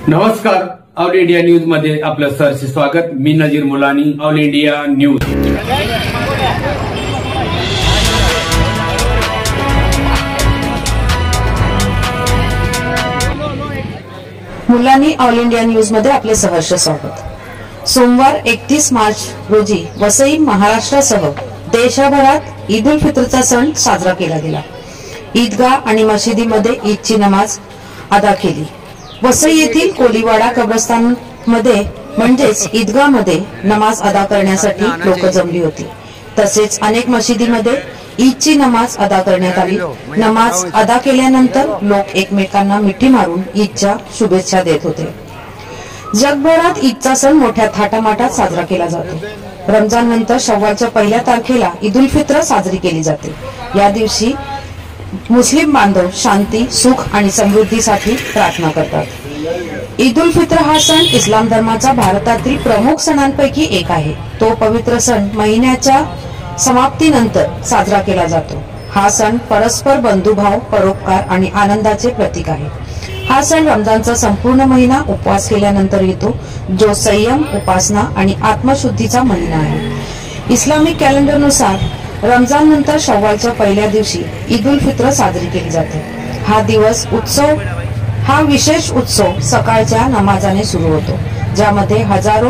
नमस्कार, all India news मध्ये आपलं सहर्ष स्वागत। मी नजीर मुलानी, ऑल इंडिया न्यूज। मुलानी ऑल इंडिया न्यूज मध्ये आपले सहर्ष स्वागत। सोमवार 31 मार्च रोजी वसई महाराष्ट्रासह देशभरात ईद उल फित्रचा सण साजरा केला गेला। ईदगाह आणि मशिदीमध्ये ईदची नमाज अदा केली। वसई येथील कोलीवाडा कब्रस्तान मध्ये म्हणजेच ईदगाह मध्ये नमाज अदा करण्यासाठी लोक जमली होती। तसेच अनेक मशिदीमध्ये ईदची नमाज अदा करण्यात आली। नमाज अदा केल्यानंतर लोक एकमेकांना मिठी मारून ईदच्या शुभेच्छा देत होते। जगभरात ईदचा सण मोठ्या थाटामाटात साजरा केला जातो। रमजान नंतर शव्वालच्या पहिल्या तारखेला ईद उल फित्र साजरी केली जाते। या दिवशी मुस्लिम बांधव शांती, सुख आणि समृद्धीसाठी प्रार्थना करतात। ईद उल फित्र हा सण इस्लाम धर्माचा भारतातील प्रमुख सणांपैकी एक आहे। तो पवित्र सण महिन्याच्या समाप्तीनंतर साजरा केला जातो। हा सण परस्पर बंधुभाव, परोपकार आणि आनंदाचे प्रतीक आहे। हा सण रमजानचा संपूर्ण महिना उपवास केल्यानंतर येतो, जो संयम, उपासना आणि आत्मशुद्धीचा महिना आहे। इस्लामिक कॅलेंडरनुसार रमजान नंतर शव्वालच्या पहिल्या दिवशी ईद उल फित्र साजरी केली जाते। हा विशेष उत्सव सकाळच्या नमाजाने सुरू होतो, ज्यामध्ये हजारो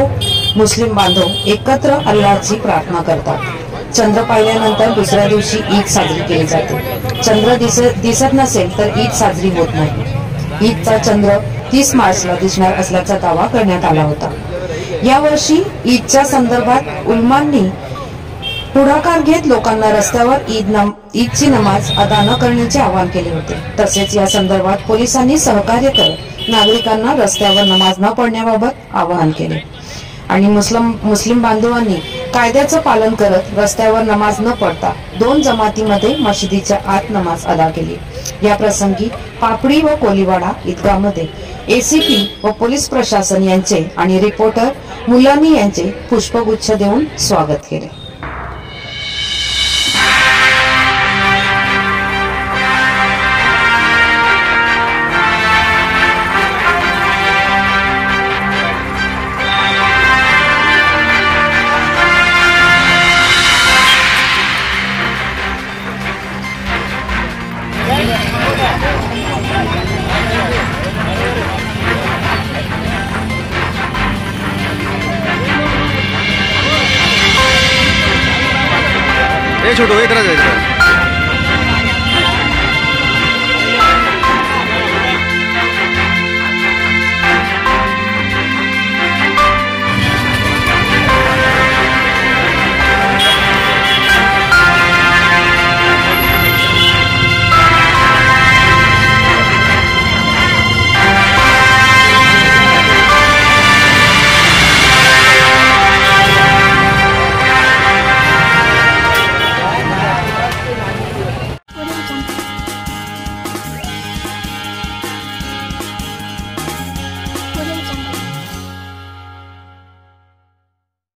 मुस्लिम बांधव एकत्र अल्लाहची प्रार्थना करतात। चंद्र पाहिल्यानंतर दुसऱ्या दिवशी ईद साजरी केली जाते। चंद्र दिसत नसेल तर ईद साजरी होत नाही। ईदचा चंद्र 30 मार्चला दिसणार असल्याचा दावा करण्यात आला होता। यावर्षी ईदच्या संदर्भात उलमांनी पुढाकार घेत लोकांना रस्त्यावर ईदची नमाज अदा न करण्याचे आवाहन केले होते। तसेच या संदर्भात पोलिसांनी सहकार्य करत नागरिकांना रस्त्यावर नमाज न पढण्याबाबत आवाहन केले आणि मुस्लिम बांधवांनी कायद्याचं पालन करत रस्त्यावर नमाज न पडता 2 जमातीमध्ये मशिदीच्या आत नमाज अदा केली। या प्रसंगी पापडी व कोलीवाडा ईदगाहमध्ये एसीपी व पोलीस प्रशासन यांचे आणि रिपोर्टर मुलानी यांचे पुष्पगुच्छ देऊन स्वागत केले। छोटो इधर आ जाए।